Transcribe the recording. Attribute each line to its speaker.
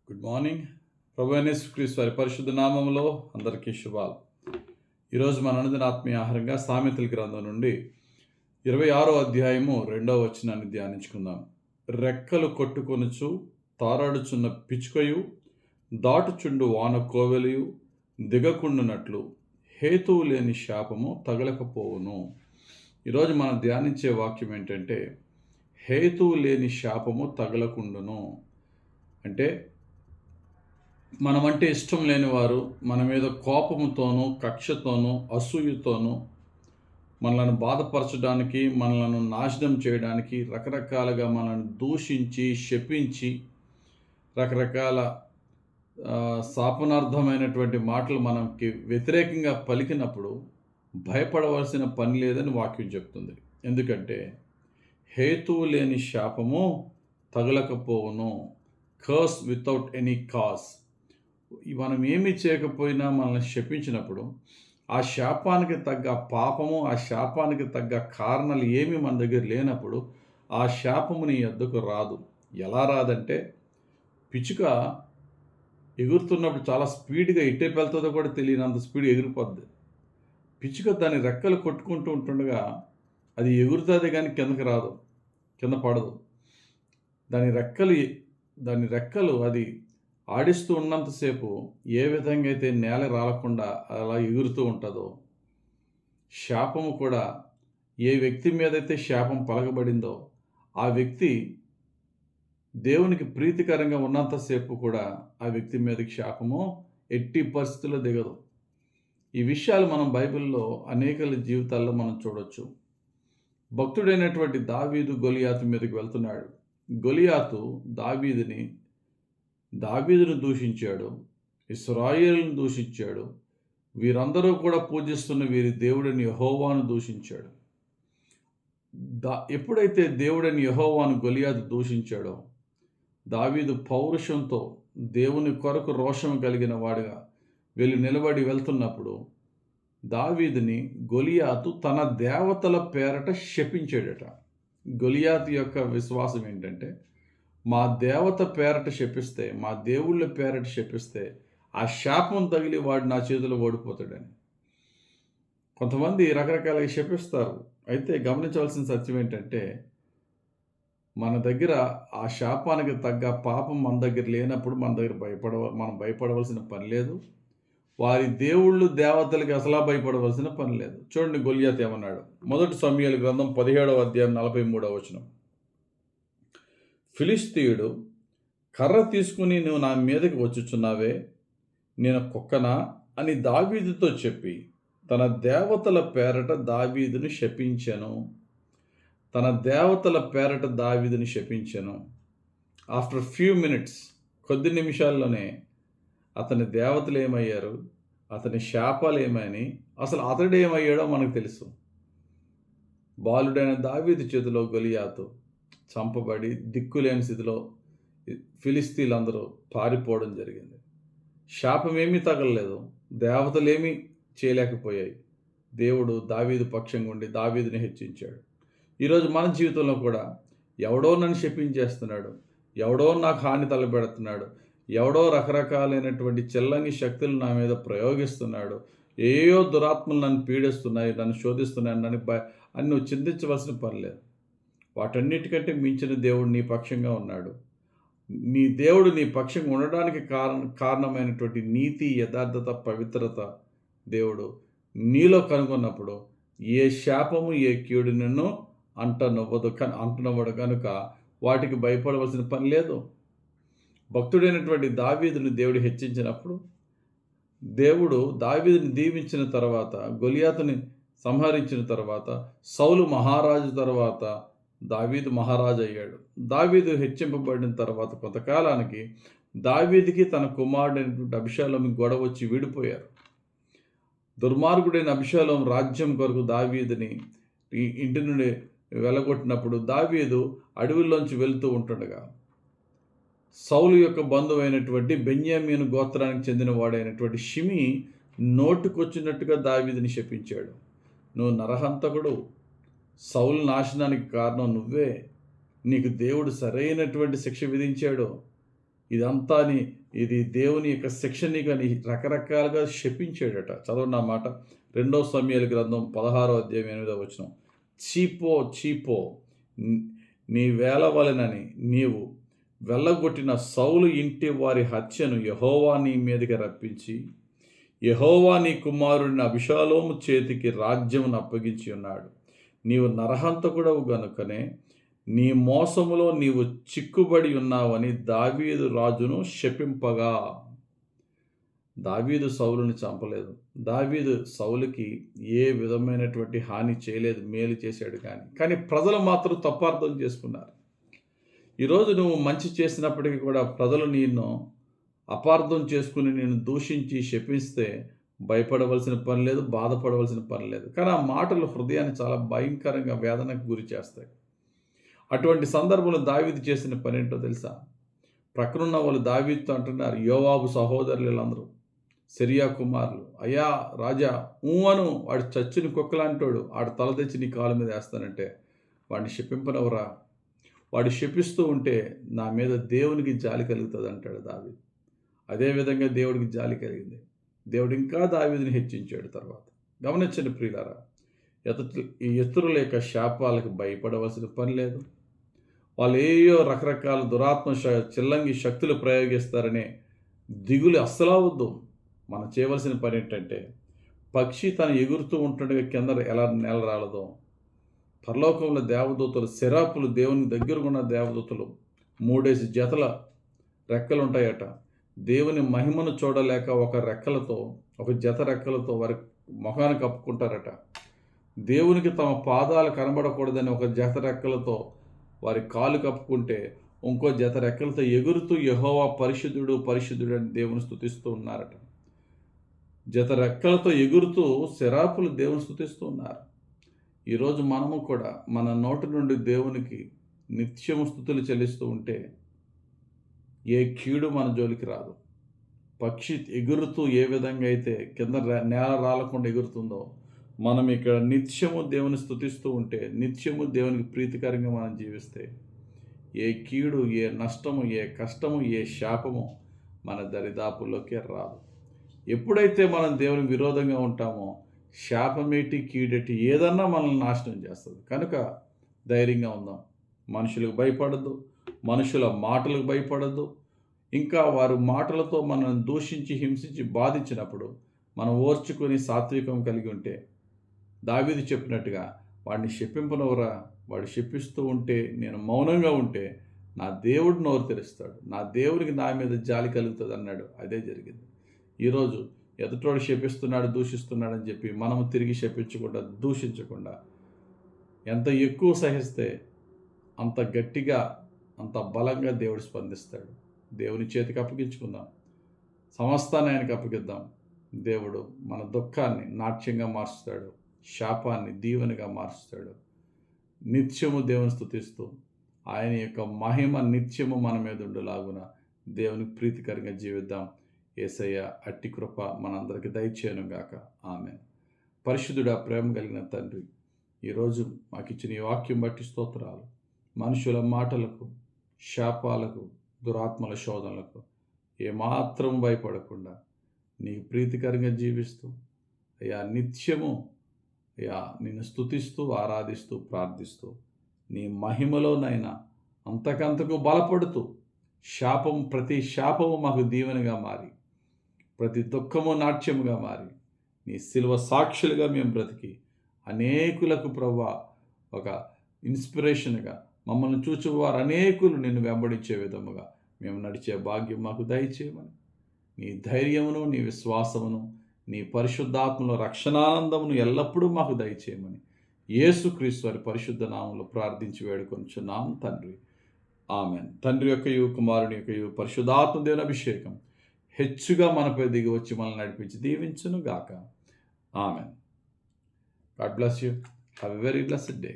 Speaker 1: Good morning. ప్రభు అయిన యేసుక్రీస్తు వారి పరిశుద్ధ నామములో అందరికీ శుభాలు. ఈరోజు మన అనుదిన ఆత్మీయ ఆహారంగా సామెతల గ్రంథం నుండి 26వ అధ్యాయము 2వ వచనాన్ని ధ్యానించుకుందాం. రెక్కలు కొట్టుకొనుచు తారాడుచున్న పిచ్చుకయు దాటుచుండు వాన కోవెలయు దిగకుండునట్లు హేతువు లేని శాపము తగలకపోవును. ఈరోజు మనం ధ్యానించే వాక్యం ఏంటంటే హేతువు లేని శాపము తగలకుండును. అంటే మనమంటే ఇష్టం లేని వారు మన మీద కోపముతోనూ కక్షతోనూ అసూయతోనూ మనలను బాధపరచడానికి, మనలను నాశనం చేయడానికి రకరకాలుగా మనల్ని దూషించి శపించి రకరకాల శాపనార్థమైనటువంటి మాటలు మనకి వ్యతిరేకంగా పలికినప్పుడు భయపడవలసిన పని లేదని వాక్యం చెప్తుంది. ఎందుకంటే హేతువు లేని శాపము తగలకపోవును. Curse without any cause. మనం ఏమీ చేయకపోయినా మనల్ని శపించినప్పుడు ఆ శాపానికి తగ్గ పాపము, ఆ శాపానికి తగ్గ కారణాలు ఏమీ మన దగ్గర లేనప్పుడు ఆ శాపము నీ యొద్దకు రాదు. ఎలా రాదంటే, పిచ్చుక ఎగురుతున్నప్పుడు చాలా స్పీడ్గా ఎట్టేపు వెళ్తుందో కూడా తెలియనంత స్పీడ్ ఎగిరిపోద్ది. పిచ్చుక దాని రెక్కలు కొట్టుకుంటూ ఉంటుండగా అది ఎగురుతుంది కానీ కిందకి రాదు, కింద పడదు. దాని రెక్కలు అది ఆడిస్తూ ఉన్నంతసేపు ఏ విధంగా అయితే నేల రాలకుండా అలా ఎగురుతూ ఉంటుందో, శాపము కూడా ఏ వ్యక్తి మీద అయితే శాపం పలకబడిందో ఆ వ్యక్తి దేవునికి ప్రీతికరంగా ఉన్నంతసేపు కూడా ఆ వ్యక్తి మీదకి శాపము ఎట్టి పరిస్థితుల్లో దిగదు. ఈ విషయాలు మనం బైబిల్లో అనేక జీవితాల్లో మనం చూడొచ్చు. భక్తుడైనటువంటి దావీదు గొలియాతు మీదకి వెళ్తున్నాడు. గొలియాతు దావీదును దూషించాడు, ఇశ్రాయేలును దూషించాడు. వీరందరూ కూడా పూజిస్తున్న వీరి దేవుడిని యెహోవాను దూషించాడు. ఎప్పుడైతే దేవుడిని యెహోవాను గొలియాతు దూషించాడో, దావీదు పౌరుషంతో దేవుని కొరకు రోషం కలిగిన వాడిగా నిలబడి వెళ్తున్నప్పుడు దావీదుని గొలియాతు తన దేవతల పేరట శపించాడట. గొలియాతు యొక్క విశ్వాసం ఏంటంటే, మా దేవత పేరట శపిస్తే, మా దేవుళ్ళ పేరట శపిస్తే ఆ శాపం తగిలి వాడు నా చేతిలో ఓడిపోతాడని. కొంతమంది రకరకాలుగా శపిస్తారు. అయితే గమనించవలసిన సత్యం ఏంటంటే, మన దగ్గర ఆ శాపానికి తగ్గ పాపం మన దగ్గర లేనప్పుడు మనం భయపడవలసిన పని లేదు. వారి దేవుళ్ళు దేవతలకి అసలా భయపడవలసిన పని లేదు. చూడండి గొలియాతు ఏమన్నాడు. 1 సమూయేలు గ్రంథం 17వ అధ్యాయం 43వ వచనం. ఫిలిష్తీయుడు, కర్ర తీసుకుని నువ్వు నా మీదకి వచ్చుచున్నావే, నేను కుక్కనా అని దావీదుతో చెప్పి తన దేవతల పేరట దావీదును శపించెను. ఆఫ్టర్ ఫ్యూ మినిట్స్, కొద్ది నిమిషాల్లోనే అతని దేవతలు ఏమయ్యారు, అతని శాపాలు ఏమని, అసలు అతడు ఏమయ్యాడో మనకు తెలుసు. బాలుడైన దావీదు చేతిలో గొలియాతు చంపబడి దిక్కులేని స్థితిలో ఫిలిస్తీన్లందరూ పారిపోవడం జరిగింది. శాపమేమీ తగలలేదు, దేవతలేమీ చేయలేకపోయాయి. దేవుడు దావీదు పక్షంగా ఉండి దావీదుని హెచ్చించాడు. ఈరోజు మన జీవితంలో కూడా ఎవడో నన్ను శపించేస్తున్నాడు, ఎవడో నాకు హాని తలపెడుతున్నాడు, ఎవడో రకరకాలైనటువంటి చెల్లని శక్తులు నా మీద ప్రయోగిస్తున్నాడు, ఏయో దురాత్మలు నన్ను పీడిస్తున్నాయి, నన్ను శోధిస్తున్నాయి అని నువ్వు చింతించవలసిన పని లేదు. వాటన్నిటికంటే మించిన దేవుడు నీ పక్షంగా ఉన్నాడు. నీ దేవుడు నీ పక్షంగా ఉండడానికి కారణమైనటువంటి నీతి, యథార్థత, పవిత్రత దేవుడు నీలో కనుగొన్నప్పుడు ఏ శాపము ఏ కీడు నిన్ను అంటున్నవాడు కనుక వాటికి భయపడవలసిన పని లేదు. భక్తుడైనటువంటి దావీదుని దేవుడు హెచ్చించినప్పుడు, దేవుడు దావీదుని దీవించిన తర్వాత, గొలియాతుని సంహరించిన తర్వాత, సౌలు మహారాజు తర్వాత దావీదు మహారాజు అయ్యాడు. దావీదు హెచ్చింపబడిన తర్వాత కొంతకాలానికి దావీదుకి తన కుమారుడైనటువంటి అబీషాలోము గొడవ వచ్చి విడిపోయారు. దుర్మార్గుడైన అబీషాలోము రాజ్యం కొరకు దావీదుని ఇంటి నుండి వెళ్ళగొట్టినప్పుడు దావీదు అడవిలోంచి వెళుతూ ఉంటుండగా సౌలు యొక్క బంధువైనటువంటి బెన్యామీను గోత్రానికి చెందిన వాడైనటువంటి షిమి నోటుకొచ్చినట్టుగా దావీదుని శపించాడు. నువ్వు నరహంతకుడు, సౌలు నాశనానికి కారణం నువ్వే, నీకు దేవుడు సరైనటువంటి శిక్ష విధించాడు, ఇదంతా ఇది దేవుని యొక్క శిక్షని కానీ రకరకాలుగా శపించాడట. చదవండి ఆ మాట. 2 సమూయేలు గ్రంథం 16వ అధ్యాయం 8వ వచనం. చీపో చీపో, నీ వేల వలెనని నీవు వెళ్ళగొట్టిన సౌలు ఇంటి వారి హత్యను యెహోవా నీ మీదకి రప్పించి యెహోవా నీ కుమారుడిని అబిషాలోము చేతికి రాజ్యమును అప్పగించి ఉన్నాడు. నీవు నరహంతకుడవు గనుకనే నీ మోసములో నీవు చిక్కుబడి ఉన్నావని దావీదు రాజును శపింపగా. దావీదు సౌలుని చంపలేదు. దావీదు సౌలుకి ఏ విధమైనటువంటి హాని చేయలేదు, మేలు చేశాడు. కానీ ప్రజలు మాత్రం తప్పార్థం చేసుకున్నారు. ఈరోజు నువ్వు మంచి చేసినప్పటికీ కూడా ప్రజలు నిన్ను అపార్థం చేసుకుని నేను దూషించి శపిస్తే భయపడవలసిన పని లేదు, బాధపడవలసిన పని లేదు. కానీ ఆ మాటలు హృదయాన్ని చాలా భయంకరంగా వేదనకు గురి చేస్తాయి. అటువంటి సందర్భంలో దావీదు చేసిన పని ఏంటో తెలుసా? ప్రక్కనున్న వాళ్ళు దావీదుతో అంటున్నారు, యోవాబు సహోదరులు వీళ్ళందరూ, సిరియా కుమారులు, అయ్యా రాజా అను, వాడు చచ్చుని కుక్కలాంటోడు, ఆడు తల తెచ్చి నీ కాలు మీద వేస్తానంటే వాడిని శపింపనవరా? వాడు శపిస్తూ ఉంటే నా మీద దేవునికి జాలి కలుగుతుంది అంటాడు దావీదు. అదేవిధంగా దేవుడికి జాలి కలిగింది. దేవుడు ఇంకా దావీదుని హెచ్చించాడు. తర్వాత గమనించండి ప్రియులారా, ఈ ఇతరుల యొక్క శాపాలకు భయపడవలసిన పని లేదు. వాళ్ళు ఏయో రకరకాల దురాత్మ చిల్లంగి శక్తులు ప్రయోగిస్తారనే దిగులు అస్సలు అవద్దు. మనం చేయవలసిన పని ఏంటంటే, పక్షి తను ఎగురుతూ ఉంటుండగా కింద ఎలా నేల రాలదో, పరలోకంలో దేవదూతలు శరాపులు, దేవుని దగ్గరగా ఉన్న దేవదూతలు 3 జతల రెక్కలు ఉంటాయట. దేవుని మహిమను చూడలేక ఒక జత రెక్కలతో వారి మొహాన్ని కప్పుకుంటారట. దేవునికి తమ పాదాలు కనబడకూడదని ఒక జత రెక్కలతో వారి కాలు కప్పుకుంటే ఇంకో జత రెక్కలతో ఎగురుతూ యెహోవా పరిశుద్ధుడు పరిశుద్ధుడు అని దేవుని స్తుతిస్తూ ఉన్నారట. జత రెక్కలతో ఎగురుతూ శరాపులు దేవుని స్తుతిస్తూ ఉన్నారు. ఈరోజు మనము కూడా మన నోటి నుండి దేవునికి నిత్యము స్తుతులు చెల్లిస్తూ ఉంటే ఏ కీడు మన జోలికి రాదు. పక్షి ఎగురుతూ ఏ విధంగా అయితే కింద నేల రాలకుండా ఎగురుతుందో, మనం ఇక్కడ నిత్యము దేవుని స్తుతిస్తూ ఉంటే, నిత్యము దేవునికి ప్రీతికరంగా మనం జీవిస్తే ఏ కీడు, ఏ నష్టము, ఏ కష్టము, ఏ శాపము మన దరిదాపుల్లోకి రాదు. ఎప్పుడైతే మనం దేవునికి విరోధంగా ఉంటామో శాపమేటి కీడేటి ఏదన్నా మనల్ని నాశనం చేస్తుంది. కనుక ధైర్యంగా ఉందాం. మనుషులకు భయపడద్దు, మనుషుల మాటలకు భయపడద్దు. ఇంకా వారు మాటలతో మనల్ని దూషించి హింసించి బాధించినప్పుడు మనం ఓర్చుకొని సాత్వికం కలిగి ఉంటే, దావీదు చెప్పినట్టుగా వాడిని శపింపనవరా, వాడు శపిస్తూ ఉంటే నేను మౌనంగా ఉంటే నా దేవుడు నోరు తెరుస్తాడు, నా దేవునికి నా మీద జాలి కలుగుతుంది అన్నాడు. అదే జరిగింది. ఈరోజు ఎదుటోడు శపిస్తున్నాడు, దూషిస్తున్నాడు అని చెప్పి మనము తిరిగి శపించకుండా, దూషించకుండా ఎంత ఎక్కువ సహిస్తే అంత గట్టిగా, అంత బలంగా దేవుడు స్పందిస్తాడు. దేవుని చేతికి అప్పగించుకుందాం, సమస్తాన్ని ఆయనకి అప్పగిద్దాం. దేవుడు మన దుఃఖాన్ని నాట్యంగా మారుస్తాడు, శాపాన్ని దీవెనగా మారుస్తాడు. నిత్యము దేవుని స్తుతిస్తూ ఆయన యొక్క మహిమ నిత్యము మన మీద ఉండులాగున దేవునికి ప్రీతికరంగా జీవిద్దాం. యేసయ్య అట్టి కృప మనందరికీ దయచేయను గాక. ఆమేన్. పరిశుద్ధుడా, ప్రేమ కలిగిన తండ్రి, ఈరోజు మాకు ఇచ్చిన ఈ వాక్యం బట్టి స్తోత్రాలు. మనుషుల మాటలకు, శాపాలకు, దురాత్మల శోధనలకు ఏమాత్రం భయపడకుండా నీకు ప్రీతికరంగా జీవిస్తూ అయ్యా నిత్యము అయ్యా నిన్ను స్తుతిస్తూ, ఆరాధిస్తూ, ప్రార్థిస్తూ నీ మహిమలోనైనా అంతకంతకు బలపడుతూ ప్రతి శాపము మాకు దీవెనగా మారి, ప్రతి దుఃఖము నాట్యముగా మారి, నీ శిలువ సాక్షులుగా మేము బ్రతికి అనేకులకు ప్రభువా ఒక ఇన్స్పిరేషన్గా మమ్మల్ని చూచువారు అనేకులు నిన్ను వెంబడించే విధముగా మేము నడిచే భాగ్యం మాకు దయచేయమని, నీ ధైర్యమును, నీ విశ్వాసమును, నీ పరిశుద్ధాత్మలో రక్షణానందమును ఎల్లప్పుడూ మాకు దయచేయమని యేసుక్రీస్తు వారి పరిశుద్ధ నామములో ప్రార్థించి వేడుకొనుచున్నాం తండ్రి. ఆమెన్. తండ్రి యొక్కయు, కుమారుని యొక్కయు, పరిశుద్ధాత్మ దేవుని అభిషేకం హెచ్చుగా మనపై దిగి వచ్చి మనల్ని నడిపించి దీవించును గాక. Amen. God bless you. Have a very blessed day.